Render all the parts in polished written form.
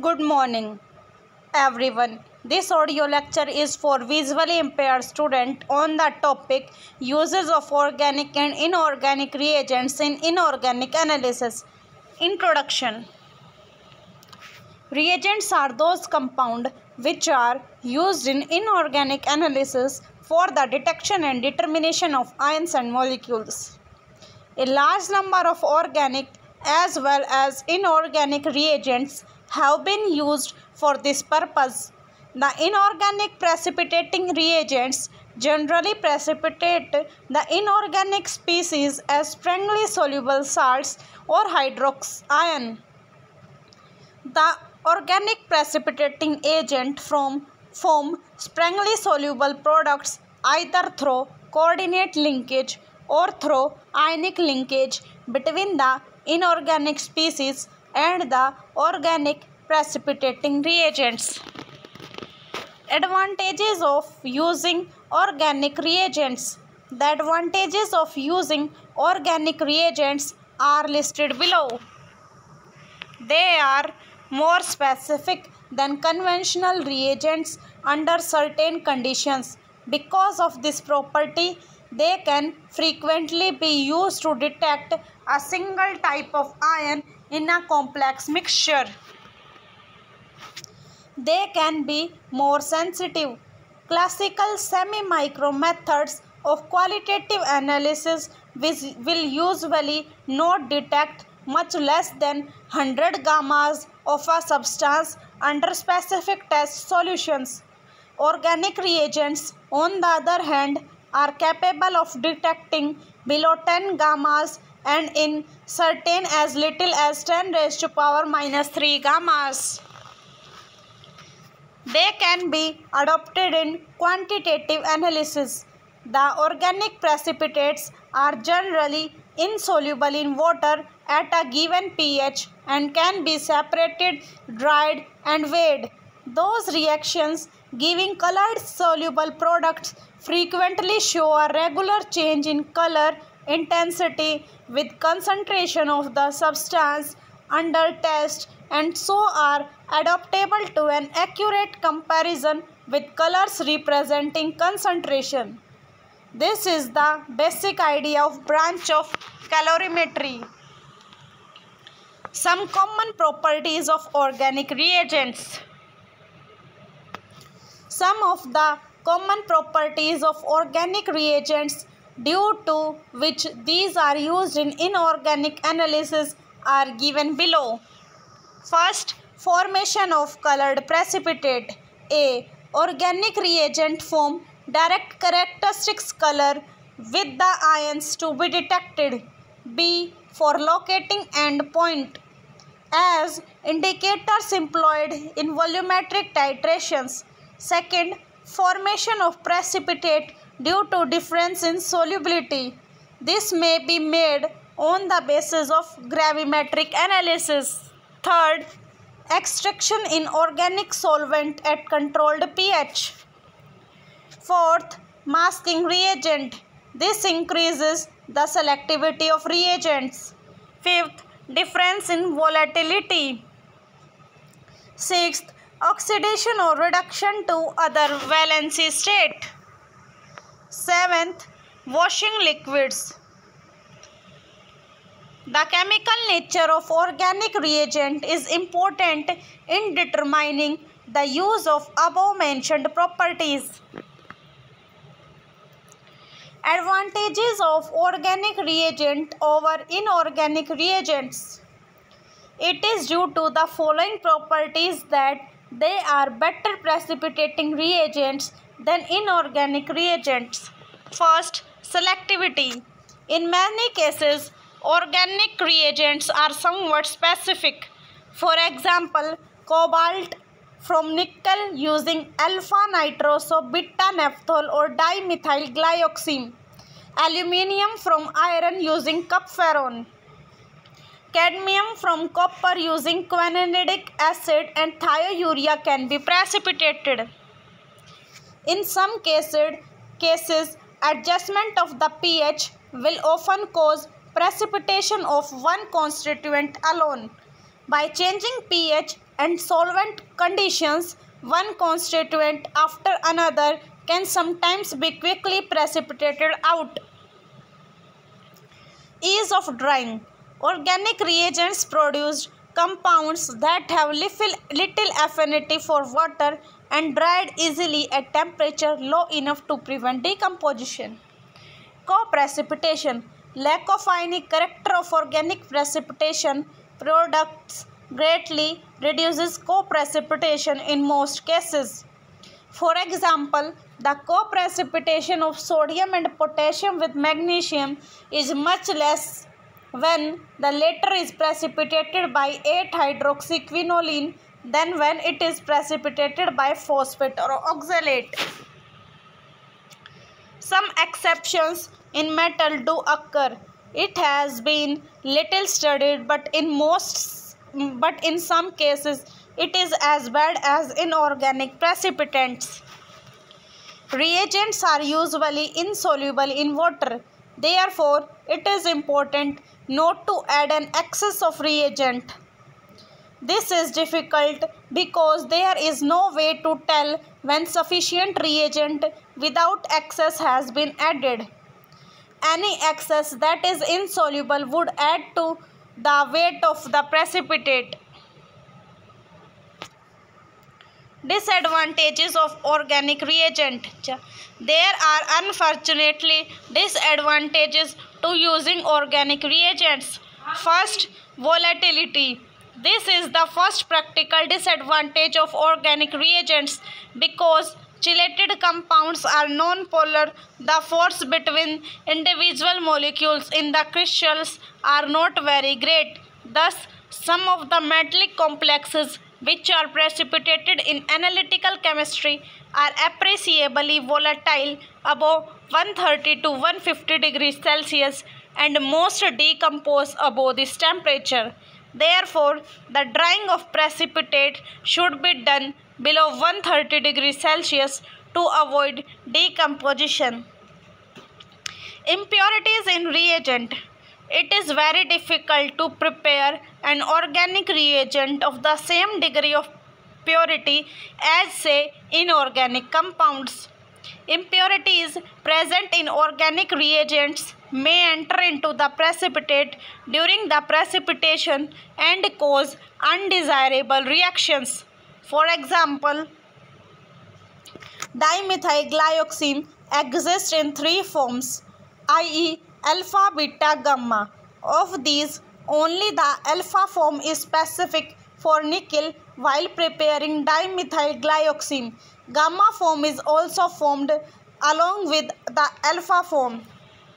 Good morning, everyone. This audio lecture is for visually impaired students on the topic uses of organic and inorganic reagents in inorganic analysis. Introduction. Reagents are those compounds which are used in inorganic analysis for the detection and determination of ions and molecules. A large number of organic as well as inorganic reagents have been used for this purpose. The inorganic precipitating reagents generally precipitate the inorganic species as strongly soluble salts or hydroxide. The organic precipitating agent form strongly soluble products either through coordinate linkage or through ionic linkage between the inorganic species and the organic precipitating reagents. Advantages of using organic reagents. The advantages of using organic reagents are listed below. They are more specific than conventional reagents under certain conditions. Because of this property, they can frequently be used to detect a single type of ion in a complex mixture. They can be more sensitive. Classical semi-micro methods of qualitative analysis will usually not detect much less than 100 gammas of a substance under specific test solutions. Organic reagents, on the other hand, are capable of detecting below 10 gammas and in certain as little as 10 raised to power minus 3 gammas. They can be adopted in quantitative analysis. The organic precipitates are generally insoluble in water at a given pH and can be separated, dried and weighed. Those reactions giving colored soluble products frequently show a regular change in color intensity with concentration of the substance under test and so are adaptable to an accurate comparison with colors representing concentration. This is the basic idea of branch of calorimetry. Some common properties of organic reagents. Some of the common properties of organic reagents due to which these are used in inorganic analysis are given below. First, formation of colored precipitate. A. Organic reagent form direct characteristics color with the ions to be detected. B. For locating endpoint as indicators employed in volumetric titrations. Second, formation of precipitate due to difference in solubility. This may be made on the basis of gravimetric analysis. Third, extraction in organic solvent at controlled pH. Fourth, masking reagent. This increases the selectivity of reagents. Fifth, difference in volatility. Sixth, oxidation or reduction to other valency state. Seventh, washing liquids. The chemical nature of organic reagent is important in determining the use of above mentioned properties. Advantages of organic reagent over inorganic reagents. It is due to the following properties that they are better precipitating reagents than inorganic reagents. First, selectivity. In many cases, organic reagents are somewhat specific. For example, cobalt from nickel using alpha nitroso beta naphthol or dimethyl glyoxime. Aluminium from iron using cupferron. Cadmium from copper using quininidic acid and thiourea can be precipitated. In some cases, adjustment of the pH will often cause precipitation of one constituent alone. By changing pH and solvent conditions, one constituent after another can sometimes be quickly precipitated out. Ease of drying. Organic reagents produce compounds that have little affinity for water and dried easily at temperature low enough to prevent decomposition. Co-precipitation. Lack of ionic character of organic precipitation products greatly reduces co-precipitation in most cases. For example, the co-precipitation of sodium and potassium with magnesium is much less when the latter is precipitated by 8-hydroxyquinoline than when it is precipitated by phosphate or oxalate. Some exceptions in metal do occur. It has been little studied, but in some cases it is as bad as inorganic precipitants. Reagents are usually insoluble in water. Therefore, it is important not to add an excess of reagent. This is difficult because there is no way to tell when sufficient reagent without excess has been added. Any excess that is insoluble would add to the weight of the precipitate. Disadvantages of organic reagent. There are unfortunately disadvantages to using organic reagents. First, volatility. This is the first practical disadvantage of organic reagents because chelated compounds are non-polar. The force between individual molecules in the crystals are not very great. Thus, some of the metallic complexes which are precipitated in analytical chemistry are appreciably volatile above 130 to 150 degrees Celsius and most decompose above this temperature. Therefore, the drying of precipitate should be done below 130 degrees Celsius to avoid decomposition. Impurities in reagent. It is very difficult to prepare an organic reagent of the same degree of purity as, say, inorganic compounds. Impurities present in organic reagents may enter into the precipitate during the precipitation and cause undesirable reactions. For example, dimethylglyoxime exists in three forms, i.e. alpha, beta, gamma. Of these, only the alpha form is specific for nickel while preparing dimethylglyoxime. Gamma form is also formed along with the alpha form.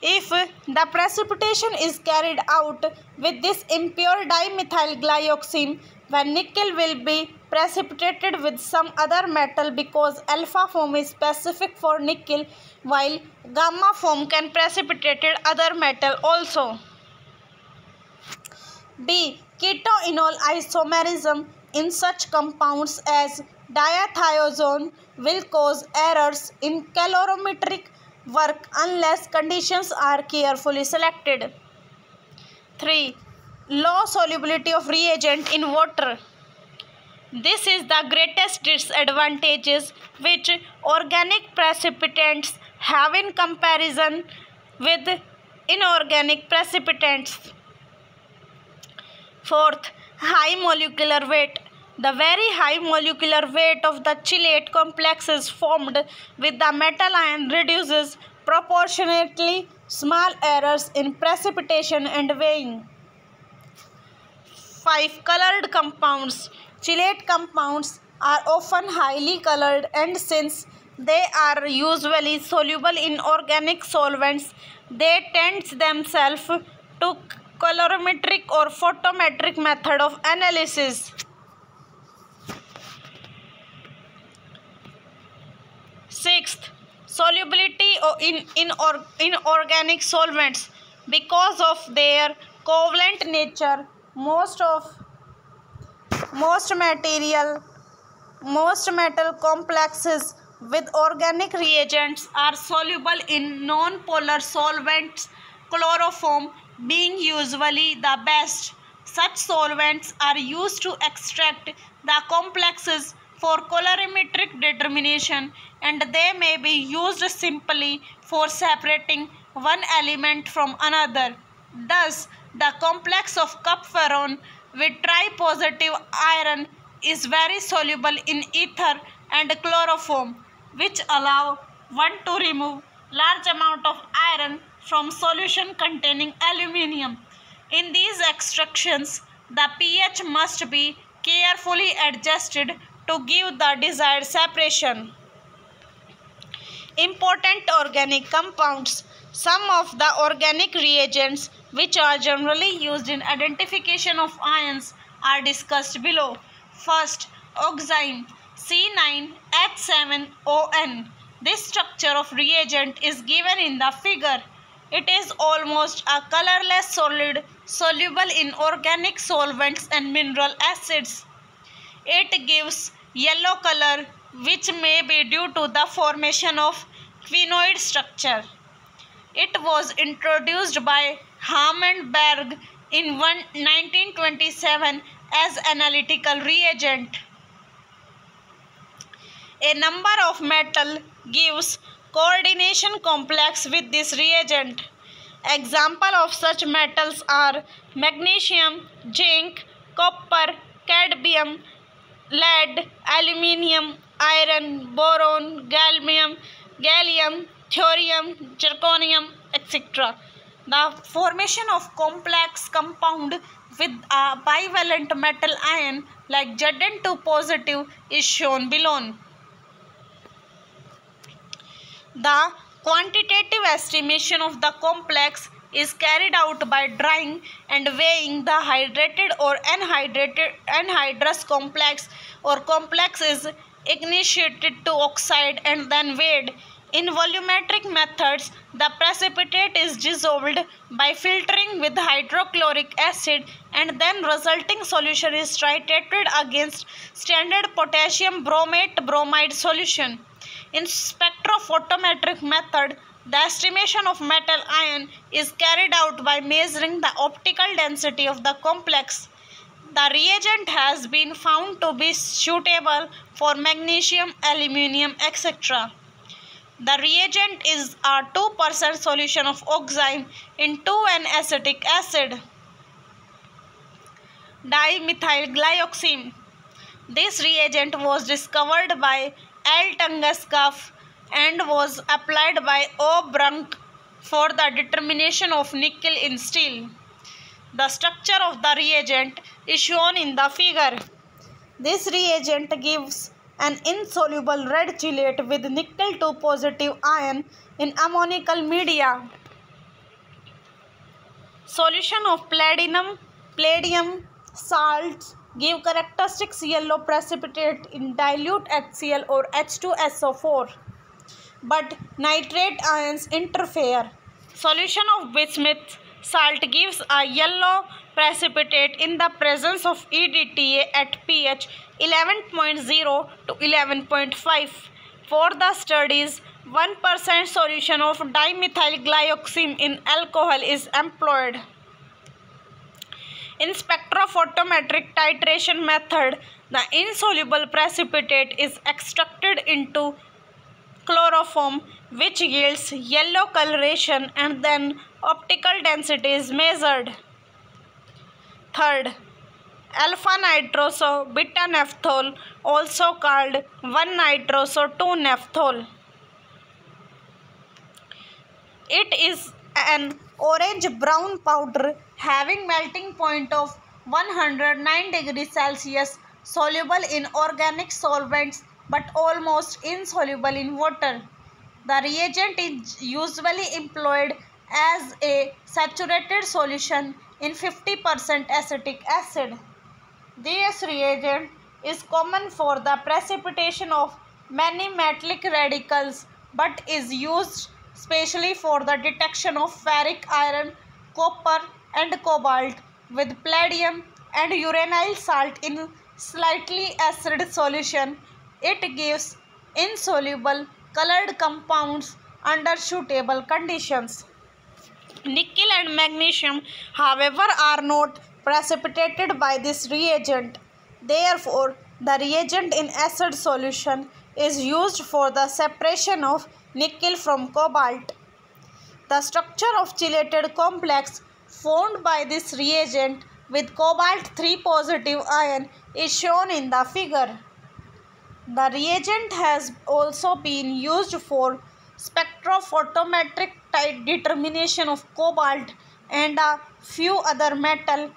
If the precipitation is carried out with this impure dimethylglyoxime, when nickel will be precipitated with some other metal because alpha form is specific for nickel while gamma form can precipitate other metal also. B. Ketoenol isomerism in such compounds as diathiazone will cause errors in calorimetric work unless conditions are carefully selected. 3. Low solubility of reagent in water. This is the greatest disadvantages which organic precipitants have in comparison with inorganic precipitants. 4th, high molecular weight. The very high molecular weight of the chelate complexes formed with the metal ion reduces proportionately small errors in precipitation and weighing. 5. Colored compounds. Chelate compounds are often highly colored, and since they are usually soluble in organic solvents, they tend themselves to colorimetric or photometric method of analysis. 6th, solubility in organic solvents. Because of their covalent nature, most metal complexes with organic reagents are soluble in non-polar solvents, chloroform being usually the best. Such solvents are used to extract the complexes for colorimetric determination, and they may be used simply for separating one element from another. Thus, the complex of cupferron with tripositive iron is very soluble in ether and chloroform, which allow one to remove large amount of iron from solution containing aluminium. In these extractions, the pH must be carefully adjusted to give the desired separation. Important organic compounds. Some of the organic reagents which are generally used in identification of ions are discussed below. First, oxime C9H7ON. This structure of reagent is given in the figure. It is almost a colorless solid soluble in organic solvents and mineral acids. It gives yellow color, which may be due to the formation of quinoid structure. It was introduced by Harmenberg in 1927 as analytical reagent. A number of metal gives coordination complex with this reagent. Example of such metals are magnesium, zinc, copper, cadmium, lead, aluminium, iron, boron, gallium, thorium, zirconium, etc. The formation of complex compound with a bivalent metal ion like Zn2 positive is shown below. The quantitative estimation of the complex is carried out by drying and weighing the hydrated or anhydrous complex or complex is initiated to oxide and then weighed. In volumetric methods, the precipitate is dissolved by filtering with hydrochloric acid and then resulting solution is titrated against standard potassium bromide solution. In spectrophotometric method, the estimation of metal ion is carried out by measuring the optical density of the complex. The reagent has been found to be suitable for magnesium, aluminium, etc. The reagent is a 2% solution of oxime in 2N-acetic acid. Dimethylglyoxime. This reagent was discovered by L. Tungescaf and was applied by O. Brunk for the determination of nickel in steel. The structure of the reagent is shown in the figure. This reagent gives an insoluble red chelate with nickel 2 positive ion in ammoniacal media. Solution of palladium salts give characteristics yellow precipitate in dilute HCl or H2SO4, but nitrate ions interfere. Solution of bismuth salt gives a yellow precipitate in the presence of EDTA at pH 11.0 to 11.5. For the studies, 1% solution of dimethylglyoxime in alcohol is employed. In spectrophotometric titration method, the insoluble precipitate is extracted into chloroform, which yields yellow coloration, and then optical density is measured. Third, alpha-nitroso-beta-naphthol, also called 1-nitroso-2-naphthol. It is an orange-brown powder having melting point of 109 degrees Celsius, soluble in organic solvents but almost insoluble in water. The reagent is usually employed as a saturated solution in 50% acetic acid. This reagent is common for the precipitation of many metallic radicals but is used specially for the detection of ferric iron, copper and cobalt with palladium and uranyl salt in slightly acid solution. It gives insoluble colored compounds under suitable conditions. Nickel and magnesium, however, are not precipitated by this reagent. Therefore, the reagent in acid solution is used for the separation of nickel from cobalt. The structure of chelated complex formed by this reagent with cobalt 3 positive ion is shown in the figure. The reagent has also been used for spectrophotometric determination of cobalt and a few other metal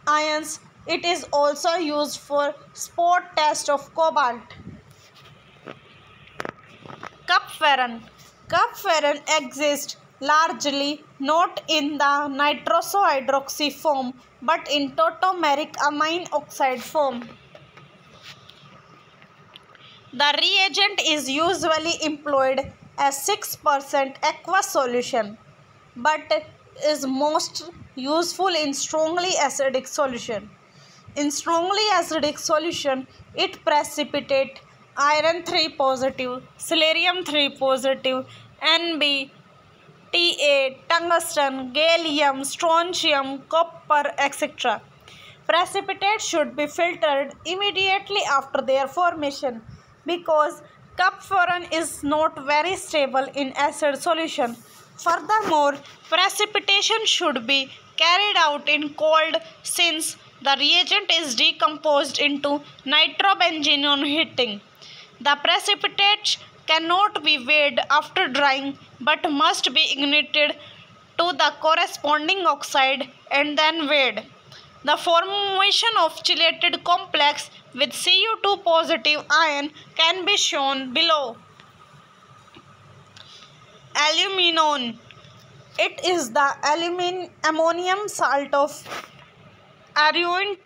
ions. It is also used for spot test of cobalt. Kupferin. Kupferin exists largely not in the nitroso-hydroxy form but in tautomeric amine oxide form. The reagent is usually employed as 6% aqueous solution but is most useful in strongly acidic solution. In strongly acidic solution, it precipitates iron 3 positive, selenium 3 positive, Nb, Ta, tungsten, gallium, strontium, copper, etc. Precipitates should be filtered immediately after their formation because kupferin is not very stable in acid solution. Furthermore, precipitation should be carried out in cold since the reagent is decomposed into nitrobenzene on heating. The precipitate cannot be weighed after drying but must be ignited to the corresponding oxide and then weighed. The formation of chelated complex with Cu2 positive ion can be shown below. Aluminone. It is the ammonium salt of aroine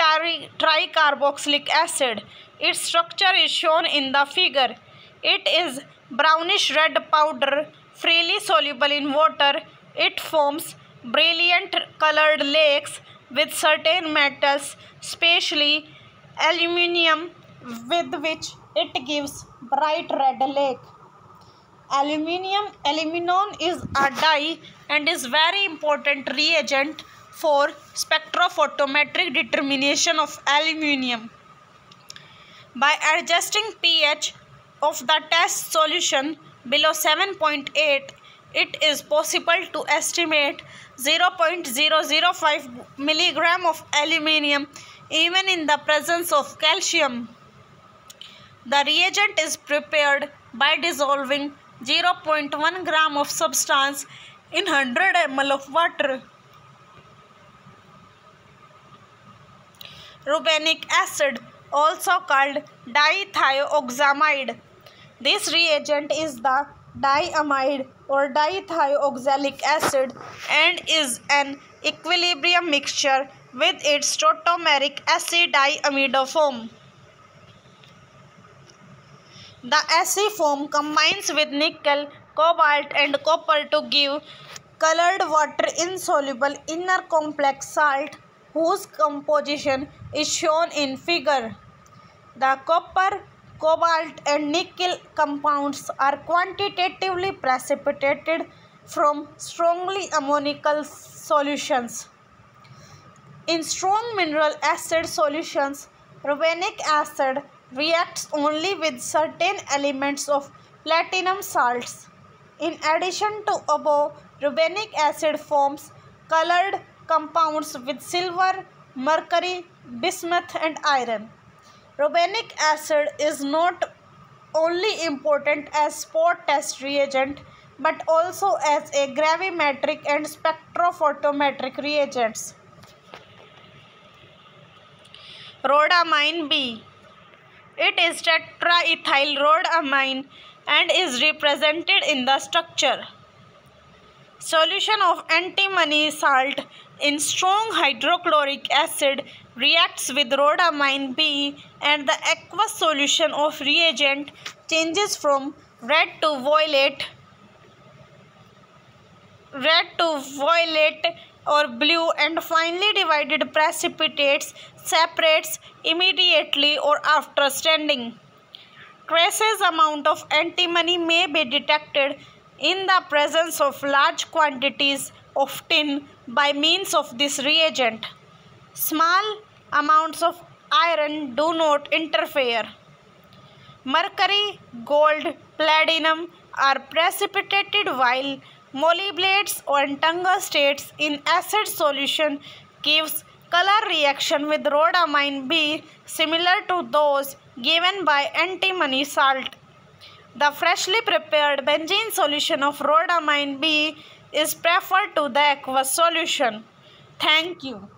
tricarboxylic acid. Its structure is shown in the figure. It is brownish red powder freely soluble in water. It forms brilliant colored lakes with certain metals, especially aluminium, with which it gives bright red lake. Aluminone is a dye and is very important reagent for spectrophotometric determination of aluminium. By adjusting pH of the test solution below 7.8, it is possible to estimate 0.005 mg of aluminium even in the presence of calcium. The reagent is prepared by dissolving 0.1 gram of substance in 100 ml of water. Rubenic acid, also called dithioxamide. This reagent is the diamide or dithioxalic acid and is an equilibrium mixture with its tautomeric acid diamido form. The acid form combines with nickel, cobalt and copper to give colored water insoluble inner complex salt whose composition is shown in figure. The copper, cobalt and nickel compounds are quantitatively precipitated from strongly ammoniacal solutions. In strong mineral acid solutions, rubenic acid reacts only with certain elements of platinum salts. In addition to above, rubenic acid forms colored compounds with silver, mercury, bismuth and iron. Rubenic acid is not only important as spot test reagent but also as a gravimetric and spectrophotometric reagents. Rhodamine B. It is tetraethyl rhodamine and is represented in the structure. Solution of antimony salt in strong hydrochloric acid reacts with rhodamine B and the aqueous solution of reagent changes from red to violet or blue and finally divided precipitates separates immediately or after standing. Traces amount of antimony may be detected in the presence of large quantities of tin by means of this reagent. Small amounts of iron do not interfere. Mercury, gold, platinum are precipitated while molybdates and tungstates in acid solution gives color reaction with rhodamine B similar to those given by antimony salt. The freshly prepared benzene solution of rhodamine B is preferred to the aqueous solution. Thank you.